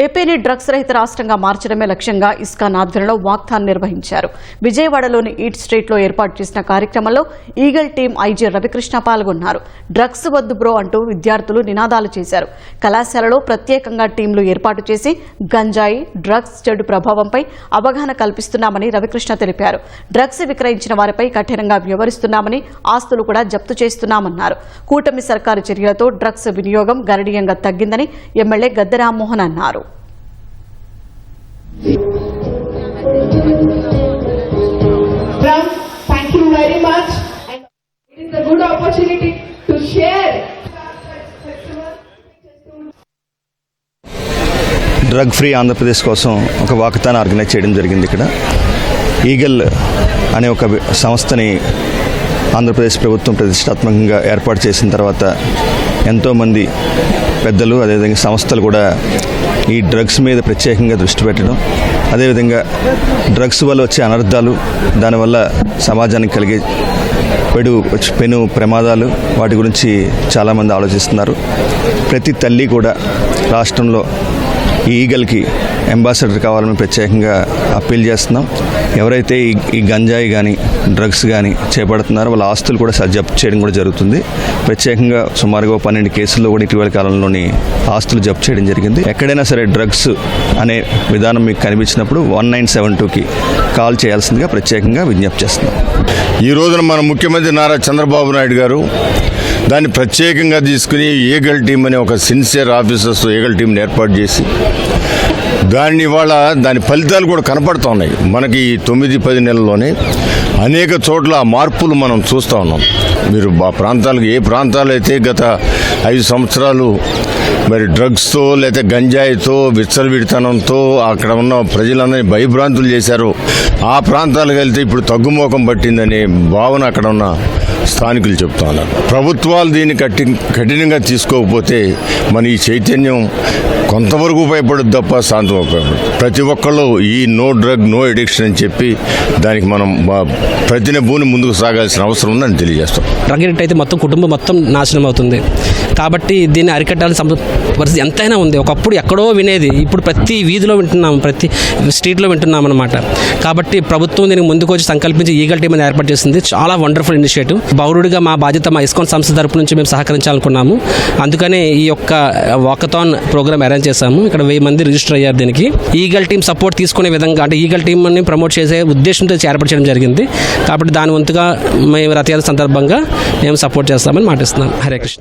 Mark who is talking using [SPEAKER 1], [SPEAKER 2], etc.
[SPEAKER 1] ఏపీని డ్రగ్స్ రహిత రాష్ట్రంగా మార్చడమే లక్ష్యంగా ఇస్కాన్ ఆధ్వర్యంలో వాక్థాన్ నిర్వహించారు. విజయవాడలోని ఈట్ స్ట్రీట్లో ఏర్పాటు చేసిన కార్యక్రమంలో ఈగల్ టీం ఐజీ రవికృష్ణ పాల్గొన్నారు. డ్రగ్స్ వద్దు బ్రో అంటూ విద్యార్థులు నినాదాలు చేశారు. కళాశాలలో ప్రత్యేకంగా టీంలు ఏర్పాటు చేసి గంజాయి, డ్రగ్స్ చెడు ప్రభావంపై అవగాహన కల్పిస్తున్నామని రవికృష్ణ తెలిపారు. డ్రగ్స్ విక్రయించిన వారిపై కఠినంగా వ్యవహరిస్తున్నామని, ఆస్తులు కూడా జప్తు చేస్తున్నామన్నారు. కూటమి సర్కారు చర్యలతో డ్రగ్స్ వినియోగం గణనీయంగా తగ్గిందని ఎమ్మెల్యే గద్దె రామ్మోహన్ అన్నారు.
[SPEAKER 2] Thank you very much, and it is a good opportunity to share.
[SPEAKER 3] Drug free Andhra Pradesh కోసం ఒక వాకథాన్ ఆర్గనైజ్ చేయడం జరిగింది. ఇక్కడ ఈగల్ అనే ఒక సంస్థని ఆంధ్రప్రదేశ్ ప్రభుత్వం ప్రతిష్టాత్మకంగా ఏర్పాటు చేసిన తర్వాత ఎంతోమంది పెద్దలు అదేవిధంగా సంస్థలు కూడా ఈ డ్రగ్స్ మీద ప్రత్యేకంగా దృష్టి పెట్టడం, అదేవిధంగా డ్రగ్స్ వల్ల వచ్చే అనర్థాలు, దానివల్ల సమాజానికి కలిగే పెను ప్రమాదాలు, వాటి గురించి చాలామంది ఆలోచిస్తున్నారు. ప్రతి తల్లి కూడా రాష్ట్రంలో ఈ ఈగల్కి అంబాసిడర్ కావాలని ప్రత్యేకంగా అప్పీల్ చేస్తున్నాం. ఎవరైతే ఈ గంజాయి కానీ డ్రగ్స్ కానీ చేపడుతున్నారో వాళ్ళ ఆస్తులు కూడా జప్తు చేయడం కూడా జరుగుతుంది. ప్రత్యేకంగా సుమారుగా 12 కేసుల్లో కూడా ఇటీవల కాలంలోని ఆస్తులు జప్తు చేయడం జరిగింది. ఎక్కడైనా సరే డ్రగ్స్ అనే విధానం మీకు కనిపించినప్పుడు 1972కి కాల్ చేయాల్సిందిగా ప్రత్యేకంగా విజ్ఞప్తి చేస్తున్నాం.
[SPEAKER 4] ఈ రోజున మన ముఖ్యమంత్రి నారా చంద్రబాబు నాయుడు గారు దాన్ని ప్రత్యేకంగా తీసుకుని ఈగల్ టీం అనే ఒక సిన్సియర్ ఆఫీసర్స్ ఈగల్ టీంని ఏర్పాటు చేసి దాని ఫలితాలు కూడా కనపడుతున్నాయి. మనకి 9-10 నెలల్లోనే అనేక చోట్ల మార్పులు మనం చూస్తూ ఉన్నాం. మీరు ఆ ప్రాంతాలకు ఏ ప్రాంతాలు అయితే గత 5 సంవత్సరాలు మరి డ్రగ్స్తో లేదా గంజాయితో విచ్చలవిడితనంతో అక్కడ ఉన్న ప్రజలందరినీ భయభ్రాంతులు చేశారు. ఆ ప్రాంతాలకు వెళ్తే ఇప్పుడు తగ్గుముఖం పట్టిందనే భావన అక్కడ ఉన్న స్థానికులు చెప్తా ఉన్నారు. ప్రభుత్వాలు దీన్ని కఠినంగా తీసుకోకపోతే మన ఈ చైతన్యం కొంతవరకు ఉపయోగపడుతుంది తప్ప శాంతం ఉపయోగపడుతుంది. ప్రతి ఒక్కళ్ళు ఈ నో డ్రగ్ నో ఎడిక్షన్ అని చెప్పి దానికి మనం ప్రతినిభూని ముందుకు సాగాల్సిన అవసరం ఉందని తెలియజేస్తాం.
[SPEAKER 5] డ్రగ్ ఎడిక్ట్ అయితే మొత్తం కుటుంబం మొత్తం నాశనం అవుతుంది. కాబట్టి దీన్ని అరికట్టాల్సిన పరిస్థితి ఎంతైనా ఉంది. ఒకప్పుడు ఎక్కడో వినేది, ఇప్పుడు ప్రతి వీధిలో వింటున్నాం, ప్రతి స్ట్రీట్లో వింటున్నాం అనమాట. కాబట్టి ప్రభుత్వం దీనికి ముందుకు వచ్చి సంకల్పించి ఈగల్ టీం అని ఏర్పాటు చేసింది. చాలా వండర్ఫుల్ ఇనిషియేటివ్. పౌరుడిగా మా బాధ్యత మా ఇస్కాన్ సంస్థ తరపు నుంచి మేము సహకరించాలనుకున్నాము. అందుకనే ఈ యొక్క వాకథాన్ ప్రోగ్రామ్ అరేంజ్ చేశాము. ఇక్కడ 1000 మంది రిజిస్టర్ అయ్యారు. దీనికి ఈగల్ టీం సపోర్ట్ తీసుకునే విధంగా, అంటే ఈగల్ టీం అని ప్రమోట్ చేసే ఉద్దేశంతో ఏర్పాటు చేయడం జరిగింది. కాబట్టి దాని వంతుగా మేము రథయాత్ర సందర్భంగా మేము సపోర్ట్ చేస్తామని మాటిస్తున్నాం. హరే కృష్ణ.